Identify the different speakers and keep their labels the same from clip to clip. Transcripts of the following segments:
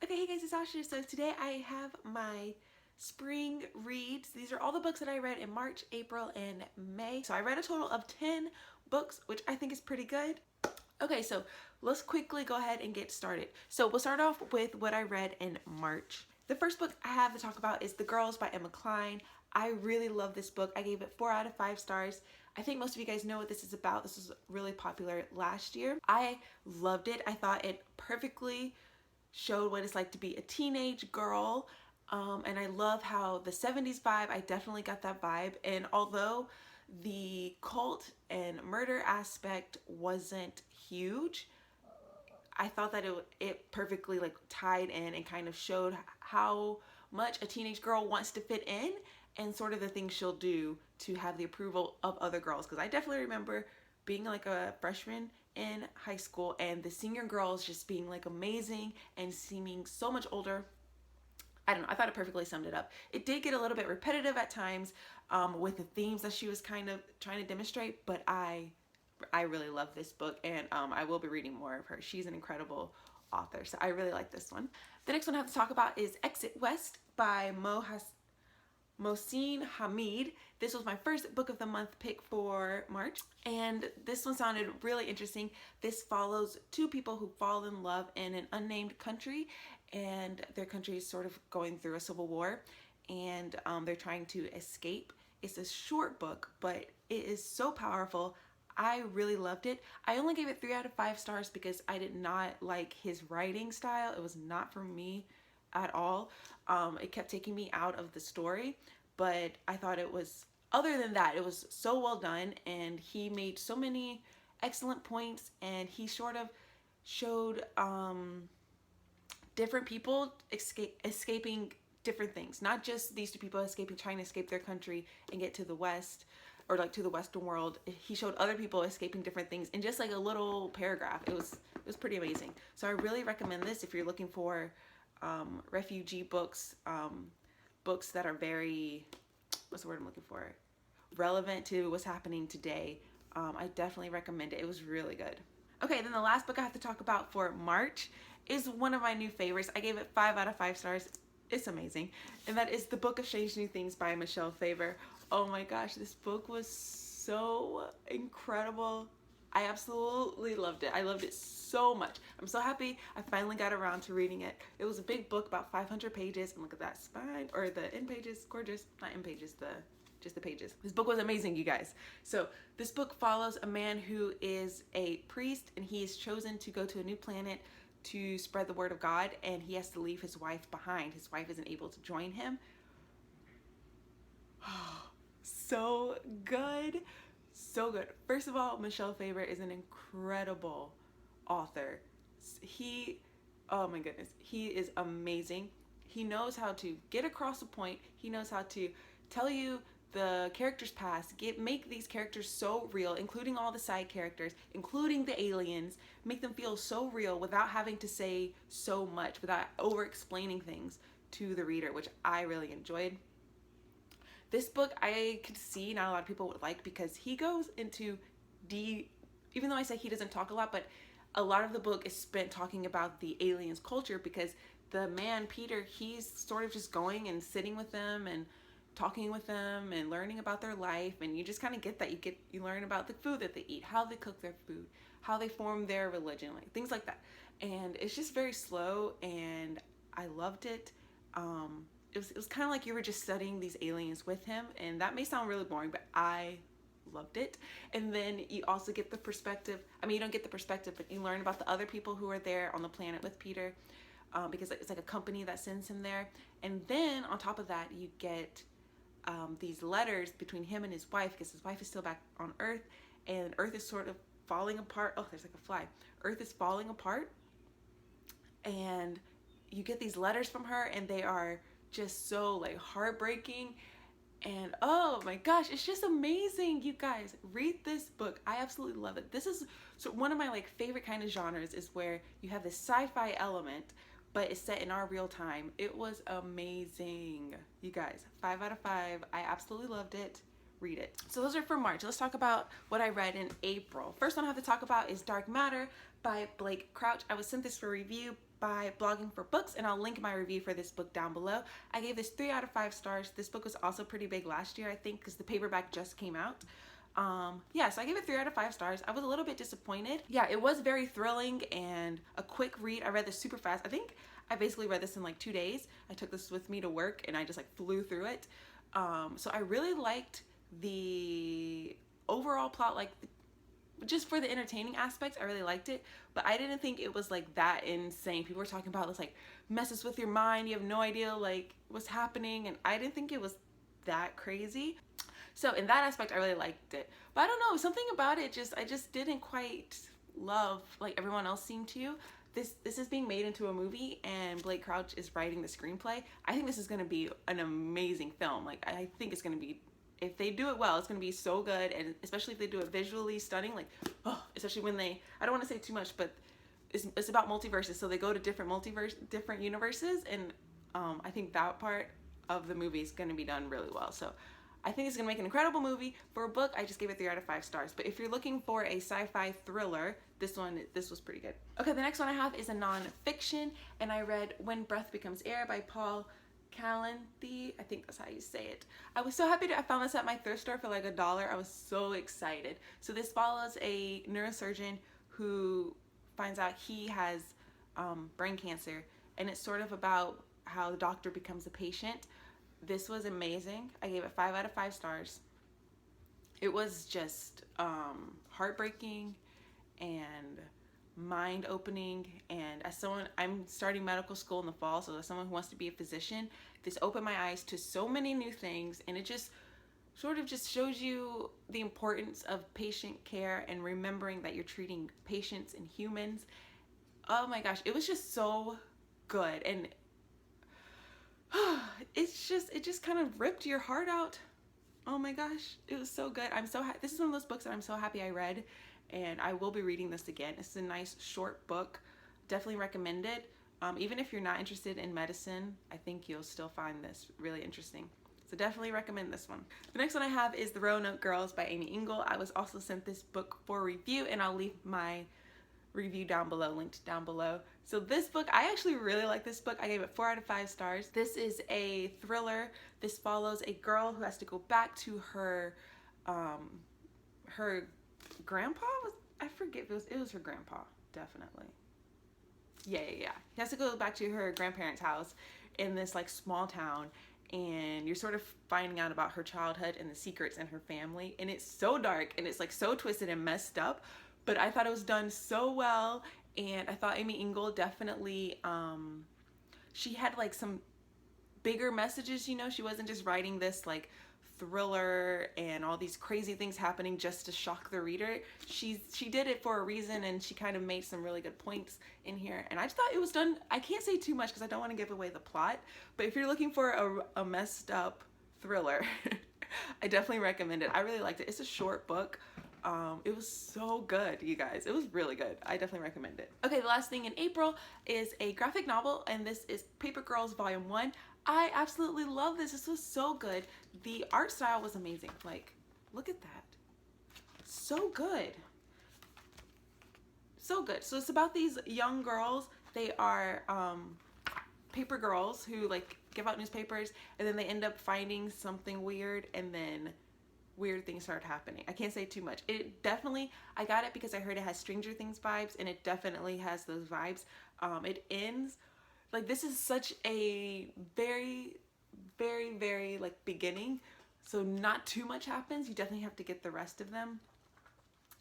Speaker 1: Okay, hey guys, it's Asha. So today I have my spring reads. These are all the books that I read in March, April, and May. So I read a total of 10 books, which I think is pretty good. Okay, so let's quickly go ahead and get started. So we'll start off with what I read in March. The first book I have to talk about is The Girls by Emma Cline. I really love this book. I gave it 4 out of 5 stars. I think most of you guys know what this is about. This was really popular last year. I loved it. I thought it perfectly showed what it's like to be a teenage girl. And I love how the 70s vibe, I definitely got that vibe. And although the cult and murder aspect wasn't huge, I thought that it perfectly like tied in and kind of showed how much a teenage girl wants to fit in and sort of the things she'll do to have the approval of other girls. Because I definitely remember being like a freshman in high school and the senior girls just being like amazing and seeming so much older. I don't know, I thought it perfectly summed it up. It did get a little bit repetitive at times with the themes that she was kind of trying to demonstrate, but I really love this book, and I will be reading more of her. She's an incredible author, so I really like this one. The next one I have to talk about is Exit West by Mohsin Hamid. This was my first book of the month pick for March, and this one sounded really interesting. This follows two people who fall in love in an unnamed country, and their country is sort of going through a civil war, and they're trying to escape. It's a short book, but it is so powerful. I really loved it. I only gave it 3 out of 5 stars because I did not like his writing style. It was not for me at all. It kept taking me out of the story, but I thought it was, other than that, it was so well done, and he made so many excellent points, and he sort of showed different people escaping different things, not just these two people escaping, trying to escape their country and get to the West, or like to the Western world. He showed other people escaping different things in just like a little paragraph. It was pretty amazing. So I really recommend this if you're looking for refugee books, books that are very, what's the word I'm looking for, relevant to what's happening today. I definitely recommend it. It was really good. Okay, then the last book I have to talk about for March is one of my new favorites. I gave it 5 out of 5 stars. It's amazing. And that is The Book of Strange New Things by Michelle Faber. Oh my gosh, this book was so incredible. I absolutely loved it. I loved it so much. I'm so happy I finally got around to reading it. It was a big book, about 500 pages. And look at that spine, or the end pages, gorgeous. Not end pages, just the pages. This book was amazing, you guys. So this book follows a man who is a priest, and he is chosen to go to a new planet to spread the word of God, and he has to leave his wife behind. His wife isn't able to join him. So good. So good. First of all, Michelle Faber is an incredible author. He, oh my goodness, he is amazing. He knows how to get across a point. He knows how to tell you the characters' past, make these characters so real, including all the side characters, including the aliens, make them feel so real without having to say so much, without over explaining things to the reader, which I really enjoyed. This book I could see not a lot of people would like because he goes into even though I say he doesn't talk a lot, but a lot of the book is spent talking about the aliens' culture, because the man, Peter, he's sort of just going and sitting with them and talking with them and learning about their life, and you just kind of get that. You learn about the food that they eat, how they cook their food, how they form their religion, like things like that. And it's just very slow, and I loved it. It was kind of like you were just studying these aliens with him, and that may sound really boring, but I loved it. And then you also get the perspective, I mean, you don't get the perspective, but you learn about the other people who are there on the planet with Peter, because it's like a company that sends him there. And then on top of that, you get these letters between him and his wife, because his wife is still back on Earth, and Earth is sort of falling apart. Oh, there's like a fly. Earth is falling apart, and you get these letters from her, and they are just so like heartbreaking. And oh my gosh, it's just amazing. You guys, read this book. I absolutely love it. This is one of my like favorite kind of genres, is where you have this sci-fi element, but it's set in our real time. It was amazing. You guys, 5 out of 5. I absolutely loved it. Read it. So those are for March. Let's talk about what I read in April. First one I have to talk about is Dark Matter by Blake Crouch. I was sent this for review by Blogging for Books, and I'll link my review for this book down below. I gave this 3 out of 5 stars. This book was also pretty big last year, I think, because the paperback just came out. Yeah, so I gave it 3 out of 5 stars. I was a little bit disappointed. Yeah, it was very thrilling and a quick read. I read this super fast. I think I basically read this in like 2 days. I took this with me to work and I just like flew through it. So I really liked the overall plot, like just for the entertaining aspects, I really liked it, but I didn't think it was like that insane. People were talking about this like messes with your mind, you have no idea like what's happening, and I didn't think it was that crazy. So in that aspect, I really liked it. But I don't know, something about it I just didn't quite love like everyone else seemed to. This is being made into a movie, and Blake Crouch is writing the screenplay. I think this is gonna be an amazing film. Like, I think it's gonna be, if they do it well, it's gonna be so good, and especially if they do it visually stunning, like, oh, especially when they, I don't wanna say too much, but it's about multiverses, so they go to different universes, and I think that part of the movie is gonna be done really well. So I think it's gonna make an incredible movie. For a book, I just gave it 3 out of 5 stars. But if you're looking for a sci-fi thriller, this was pretty good. Okay, the next one I have is a non-fiction, and I read When Breath Becomes Air by Paul Kalanithi. I think that's how you say it. I was so happy I found this at my thrift store for like $1. I was so excited. So this follows a neurosurgeon who finds out he has brain cancer, and it's sort of about how the doctor becomes a patient. This was amazing. I gave it 5 out of 5 stars. It was just heartbreaking and mind-opening, and as someone, I'm starting medical school in the fall, so as someone who wants to be a physician, this opened my eyes to so many new things, and it just sort of just shows you the importance of patient care and remembering that you're treating patients and humans. Oh my gosh, it was just so good, and it just kind of ripped your heart out. Oh my gosh, it was so good. I'm so happy. This is one of those books that I'm so happy I read, and I will be reading this again. It's a nice short book. Definitely recommend it. Even if you're not interested in medicine, I think you'll still find this really interesting. So definitely recommend this one. The next one I have is The Roanoke Girls by Amy Engel. I was also sent this book for review, and I'll leave my review down below, linked down below. So this book, I actually really like this book. I gave it 4 out of 5 stars. This is a thriller. This follows a girl who has to go back to her her grandpa. I forget, it was her grandpa, definitely. Yeah. He has to go back to her grandparents' house in this like small town, and you're sort of finding out about her childhood and the secrets in her family, and it's so dark and it's like so twisted and messed up, but I thought it was done so well, and I thought Amy Engel definitely, she had like some bigger messages, you know, she wasn't just writing this like thriller and all these crazy things happening just to shock the reader. She did it for a reason, and she kind of made some really good points in here, and I just thought it was done. I can't say too much because I don't want to give away the plot, but if you're looking for a messed up thriller, I definitely recommend it. I really liked it. It's a short book. It was so good, you guys. It was really good. I definitely recommend it. Okay, the last thing in April is a graphic novel, and this is Paper Girls Volume 1. I absolutely love this. This was so good. The art style was amazing. Like, look at that. So good. So good. So it's about these young girls. They are paper girls who like give out newspapers, and then they end up finding something weird, and then weird things start happening. I can't say too much. It definitely, I got it because I heard it has Stranger Things vibes, and it definitely has those vibes. It ends, like, this is such a very, very, very, like, beginning, so not too much happens. You definitely have to get the rest of them.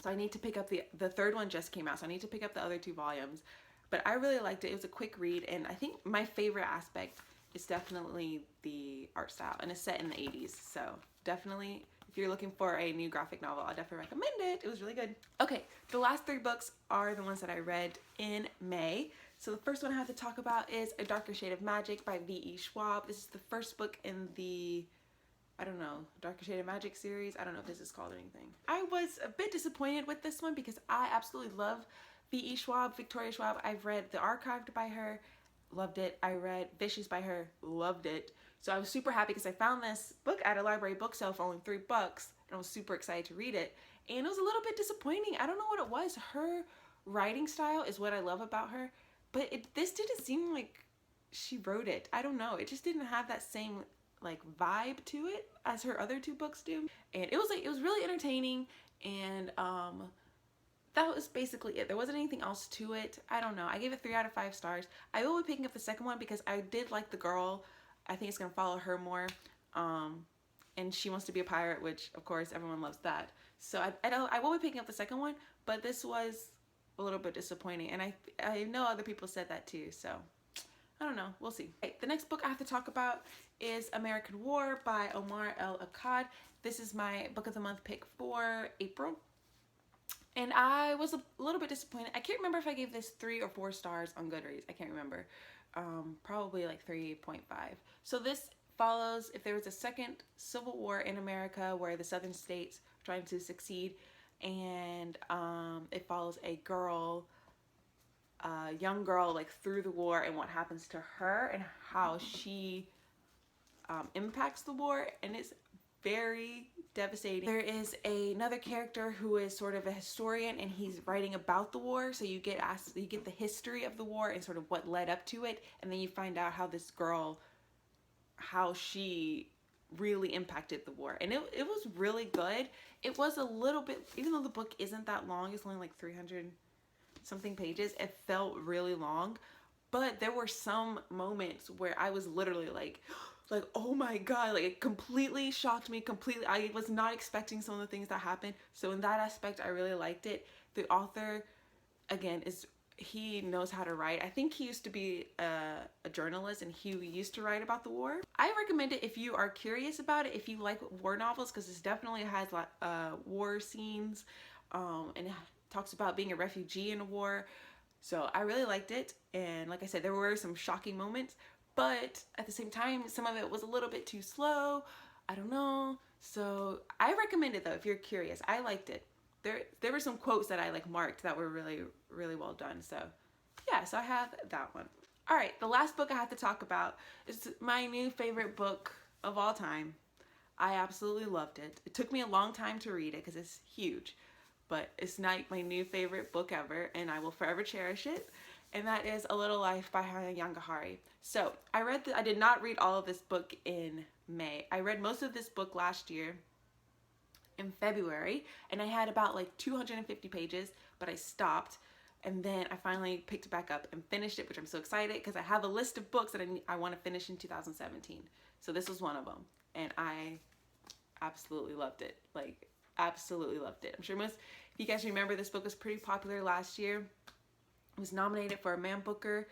Speaker 1: So I need to pick up the third one just came out, so I need to pick up the other 2 volumes. But I really liked it. It was a quick read, and I think my favorite aspect is definitely the art style, and it's set in the 80s, so definitely, if you're looking for a new graphic novel, I'll definitely recommend it. It was really good. Okay, the last 3 books are the ones that I read in May. So the first one I have to talk about is A Darker Shade of Magic by V.E. Schwab. This is the first book in the, I don't know, Darker Shade of Magic series. I don't know if this is called anything. I was a bit disappointed with this one because I absolutely love V.E. Schwab, Victoria Schwab. I've read The Archived by her, loved it. I read Vicious by her, loved it. So I was super happy because I found this book at a library book sale for only $3, and I was super excited to read it. And it was a little bit disappointing. I don't know what it was. Her writing style is what I love about her. but this didn't seem like she wrote it. I don't know. It just didn't have that same like vibe to it as her other two books do. And it was like, it was really entertaining, and that was basically it. There wasn't anything else to it. I don't know. I gave it 3 out of 5 stars. I will be picking up the second one because I did like the girl. I think it's gonna follow her more. And she wants to be a pirate, which of course everyone loves that. So I will be picking up the second one, but this was a little bit disappointing, and I know other people said that too. So I don't know. We'll see. Okay, the next book I have to talk about is American War by Omar El Akkad. This is my book of the month pick for April. And I was a little bit disappointed. I can't remember if I gave this 3 or 4 stars on Goodreads. I can't remember. Probably like 3.5. So this follows if there was a second civil war in America where the southern states are trying to succeed, and it follows a girl, young girl, like through the war and what happens to her and how she impacts the war, and it's very devastating. There is another character who is sort of a historian, and he's writing about the war, so you get the history of the war and sort of what led up to it, and then you find out how this girl, how she really impacted the war. And it was really good. It was a little bit, even though the book isn't that long, it's only like 300 something pages, it felt really long, but there were some moments where I was literally like, oh my god, like it completely shocked me completely. I was not expecting some of the things that happened. So in that aspect, I really liked it. The author, again, he knows how to write. I think he used to be a journalist, and he used to write about the war. I recommend it if you are curious about it, if you like war novels, because this definitely has war scenes, and it talks about being a refugee in a war. So I really liked it, and like I said, there were some shocking moments, but at the same time, some of it was a little bit too slow. I don't know. So I recommend it though if you're curious. I liked it. There were some quotes that I like marked that were really, really well done. So yeah, so I have that one. All right, the last book I have to talk about is my new favorite book of all time. I absolutely loved it. It took me a long time to read it because it's huge, but it's not my new favorite book ever, and I will forever cherish it. And that is A Little Life by Hana Yangahari. So I did not read all of this book in May. I read most of this book last year in February, and I had about like 250 pages, but I stopped, and then I finally picked it back up and finished it, which I'm so excited because I have a list of books that I want to finish in 2017. So this was one of them, and I absolutely loved it. Like, absolutely loved it. I'm sure if you guys remember, this book was pretty popular last year. It was nominated for a Man Booker.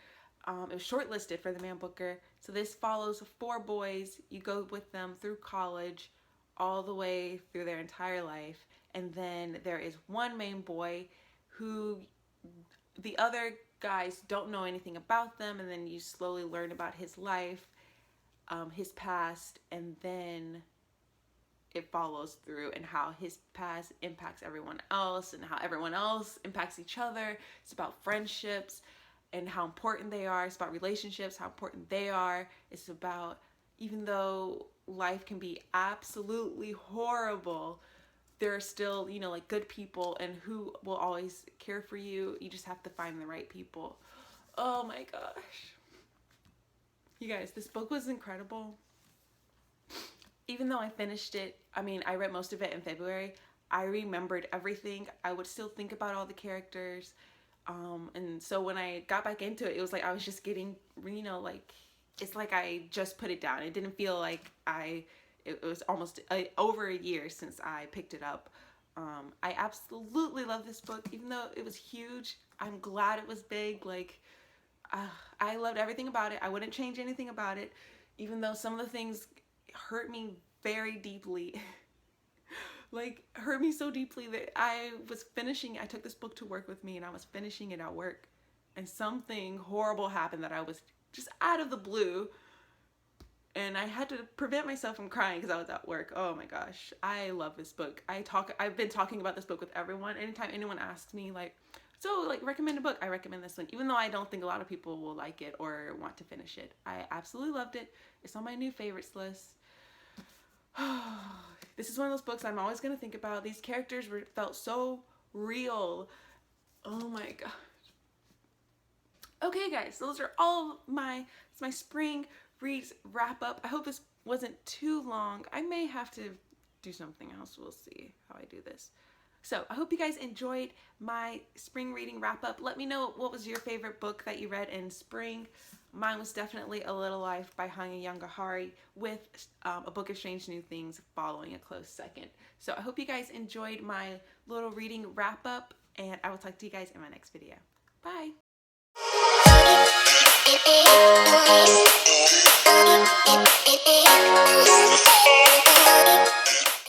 Speaker 1: It was shortlisted for the Man Booker. So this follows 4 boys. You go with them through college, all the way through their entire life. And then there is one main boy who the other guys don't know anything about them. And then you slowly learn about his life, his past, and then it follows through and how his past impacts everyone else and how everyone else impacts each other. It's about friendships and how important they are. It's about relationships, how important they are. It's about, even though life can be absolutely horrible, there are still, you know, like good people and who will always care for you. You just have to find the right people. Oh my gosh. You guys, this book was incredible. Even though I finished it, I mean, I read most of it in February, I remembered everything. I would still think about all the characters. And so when I got back into it, it was like I was just getting, you know, like, it's like I just put it down. It didn't feel like it was almost over a year since I picked it up. I absolutely love this book, even though it was huge. I'm glad it was big. Like, I loved everything about it. I wouldn't change anything about it, even though some of the things hurt me very deeply. Like, hurt me so deeply that I took this book to work with me, and I was finishing it at work, and something horrible happened that I was just out of the blue, and I had to prevent myself from crying because I was at work. Oh my gosh, I love this book. I've been talking about this book with everyone. Anytime anyone asks me, like, so, like, recommend a book, I recommend this one, even though I don't think a lot of people will like it or want to finish it. I absolutely loved it. It's on my new favorites list. This is one of those books I'm always going to think about. These characters felt so real. Oh my gosh. Okay, guys, those are all my spring reads wrap up. I hope this wasn't too long. I may have to do something else. We'll see how I do this. So I hope you guys enjoyed my spring reading wrap up. Let me know what was your favorite book that you read in spring. Mine was definitely A Little Life by Hanya Yongahara, with A Book of Strange New Things following a close second. So I hope you guys enjoyed my little reading wrap up, and I will talk to you guys in my next video. Bye!